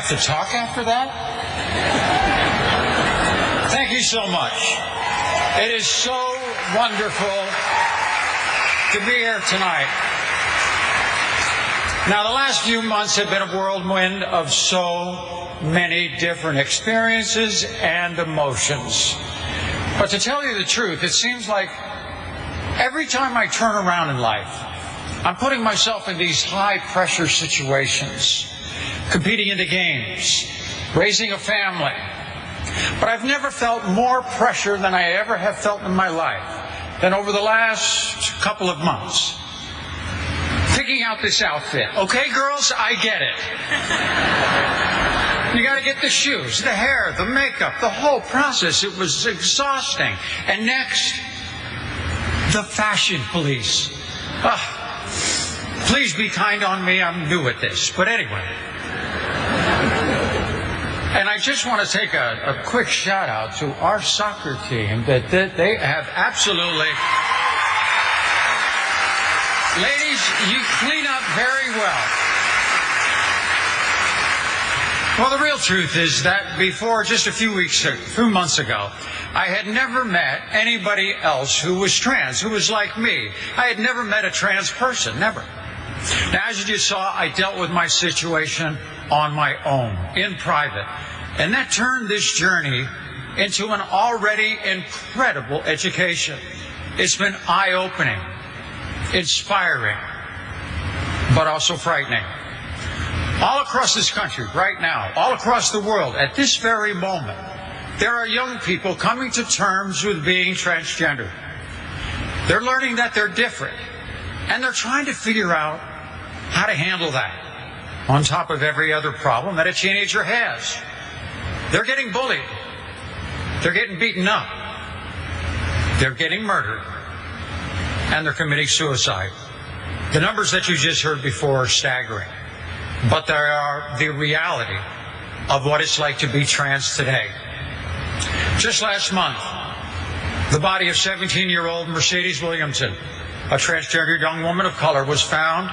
have to talk after that? Thank you so much. It is so wonderful to be here tonight. Now, the last few months have been a whirlwind of so many different experiences and emotions. But to tell you the truth, it seems like every time I turn around in life, I'm putting myself in these high-pressure situations, competing in the games, raising a family. But I've never felt more pressure than I ever have felt in my life than over the last couple of months. Picking out this outfit. Okay, girls, I get it. You got to get the shoes, the hair, the makeup, the whole process. It was exhausting. And next, the fashion police. Please be kind on me. I'm new at this. But anyway. And I just want to take a quick shout out to our soccer team that they have absolutely... Ladies, you clean up very well. Well, the real truth is that before, just a few months ago, I had never met anybody else who was trans, who was like me. I had never met a trans person, never. Now, as you just saw, I dealt with my situation on my own, in private. And that turned this journey into an already incredible education. It's been eye-opening, inspiring, but also frightening. All across this country, right now, all across the world, at this very moment, there are young people coming to terms with being transgender. They're learning that they're different, and they're trying to figure out how to handle that, on top of every other problem that a teenager has. They're getting bullied. They're getting beaten up. They're getting murdered. And they're committing suicide. The numbers that you just heard before are staggering. But they are the reality of what it's like to be trans today. Just last month, the body of 17-year-old Mercedes Williamson, a transgender young woman of color, was found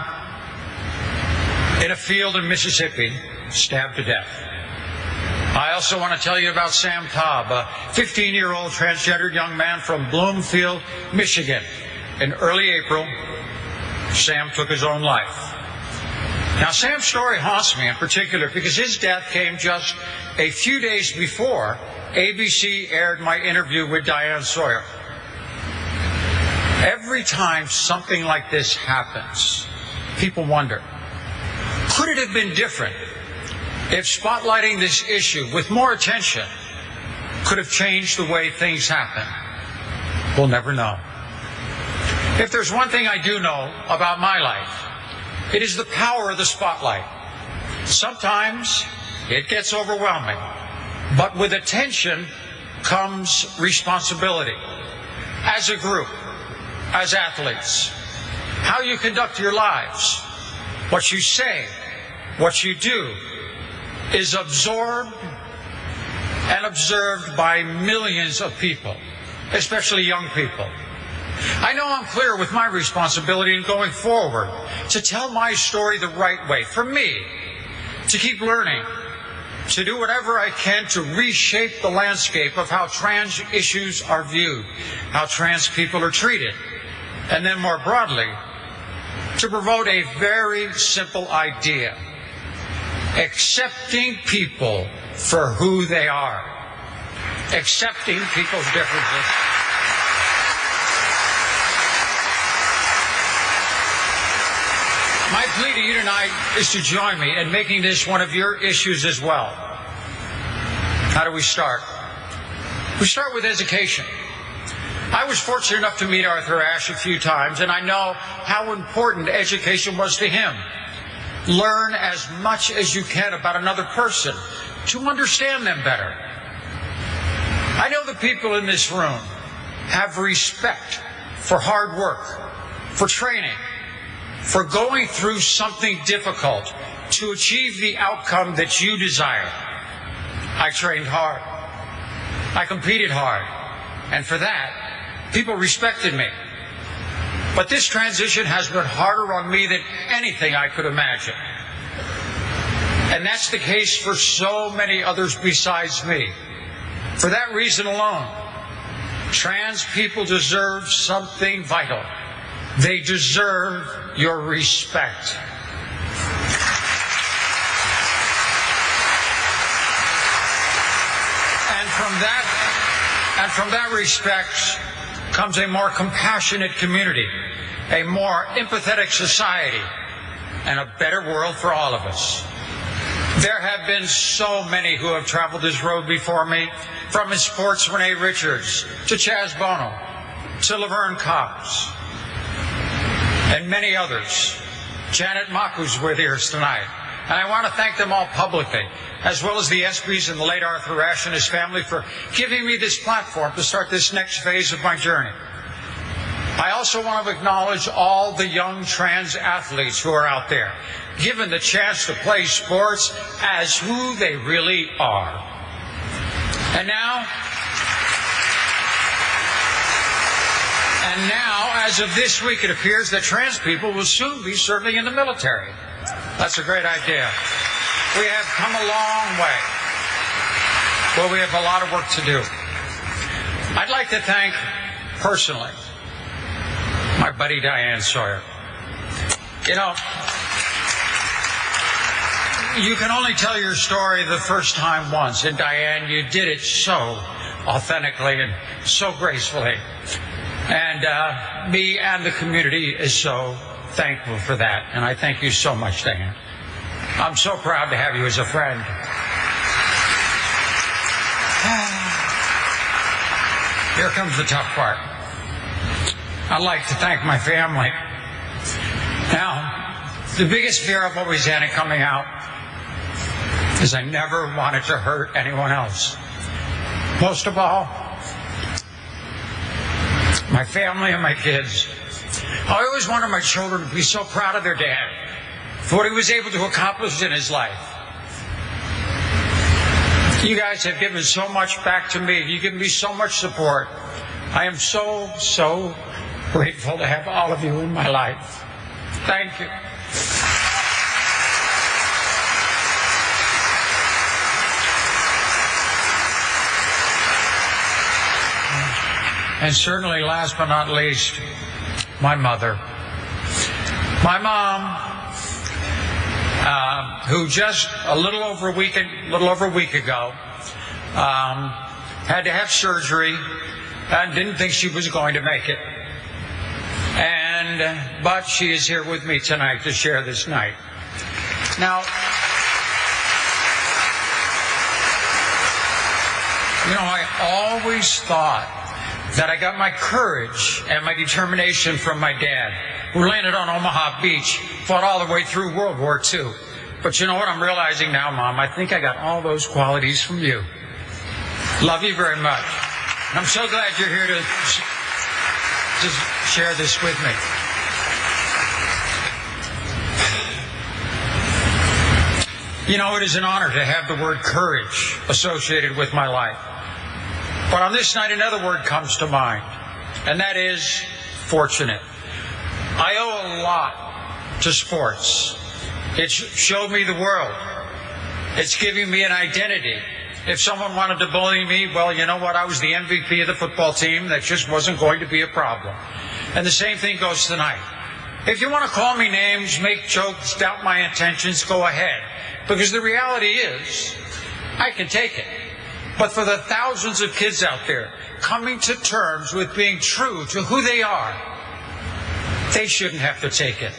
in a field in Mississippi, stabbed to death. I also want to tell you about Sam Cobb, a 15-year-old transgendered young man from Bloomfield, Michigan. In early April, Sam took his own life. Now, Sam's story haunts me in particular because his death came just a few days before ABC aired my interview with Diane Sawyer. Every time something like this happens, people wonder, could it have been different if spotlighting this issue with more attention could have changed the way things happen? We'll never know. If there's one thing I do know about my life, it is the power of the spotlight. Sometimes it gets overwhelming, but with attention comes responsibility. As a group, as athletes, how you conduct your lives, what you say, what you do, is absorbed and observed by millions of people, especially young people. I know I'm clear with my responsibility in going forward to tell my story the right way. For me, to keep learning, to do whatever I can to reshape the landscape of how trans issues are viewed, how trans people are treated, and then more broadly, to promote a very simple idea: accepting people for who they are, accepting people's differences. My plea to you tonight is to join me in making this one of your issues as well. How do we start? We start with education. I was fortunate enough to meet Arthur Ashe a few times, and I know how important education was to him. Learn as much as you can about another person to understand them better. I know the people in this room have respect for hard work, for training, for going through something difficult to achieve the outcome that you desire. I trained hard. I competed hard. And for that, people respected me. But this transition has been harder on me than anything I could imagine. And that's the case for so many others besides me. For that reason alone, trans people deserve something vital. They deserve your respect. And from that respect comes a more compassionate community, a more empathetic society, and a better world for all of us. There have been so many who have traveled this road before me, from Miss Sports Renee Richards to Chaz Bono to Laverne Cox and many others. Janet Maku's with us tonight. And I want to thank them all publicly, as well as the ESPYs and the late Arthur Ashe and his family for giving me this platform to start this next phase of my journey. I also want to acknowledge all the young trans athletes who are out there, given the chance to play sports as who they really are. And now, as of this week, it appears that trans people will soon be serving in the military. That's a great idea. We have come a long way. Well, we have a lot of work to do. I'd like to thank, personally, my buddy Diane Sawyer. You know, you can only tell your story the first time once, and Diane, you did it so authentically and so gracefully. And me and the community is so thankful for that, and I thank you so much, Diane. I'm so proud to have you as a friend. Here comes the tough part. I'd like to thank my family. Now, the biggest fear I've always had in coming out is I never wanted to hurt anyone else. Most of all, my family and my kids. I always wanted my children to be so proud of their dad for what he was able to accomplish in his life. You guys have given so much back to me. You've given me so much support. I am so, so grateful to have all of you in my life. Thank you. And certainly, last but not least, my mother. My mom, who just a little over a week ago had to have surgery and didn't think she was going to make it. But she is here with me tonight to share this night. Now, you know, I always thought that I got my courage and my determination from my dad, who landed on Omaha Beach, fought all the way through World War II. But you know what I'm realizing now, Mom? I think I got all those qualities from you. Love you very much. And I'm so glad you're here to share this with me. You know, it is an honor to have the word courage associated with my life. But on this night, another word comes to mind, and that is fortunate. I owe a lot to sports. It's showed me the world. It's giving me an identity. If someone wanted to bully me, well, you know what? I was the MVP of the football team. That just wasn't going to be a problem. And the same thing goes tonight. If you want to call me names, make jokes, doubt my intentions, go ahead. Because the reality is, I can take it. But for the thousands of kids out there coming to terms with being true to who they are, they shouldn't have to take it.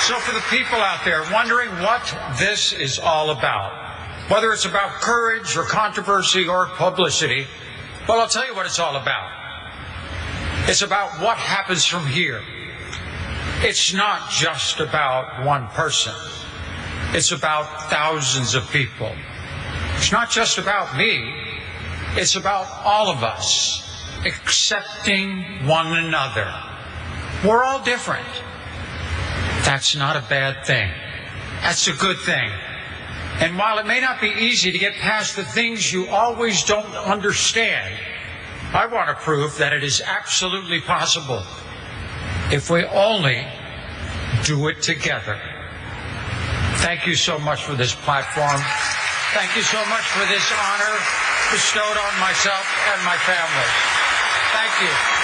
So for the people out there wondering what this is all about, whether it's about courage or controversy or publicity, well, I'll tell you what it's all about. It's about what happens from here. It's not just about one person. It's about thousands of people. It's not just about me. It's about all of us accepting one another. We're all different. That's not a bad thing. That's a good thing. And while it may not be easy to get past the things you always don't understand, I want to prove that it is absolutely possible if we only do it together. Thank you so much for this platform. Thank you so much for this honor bestowed on myself and my family. Thank you.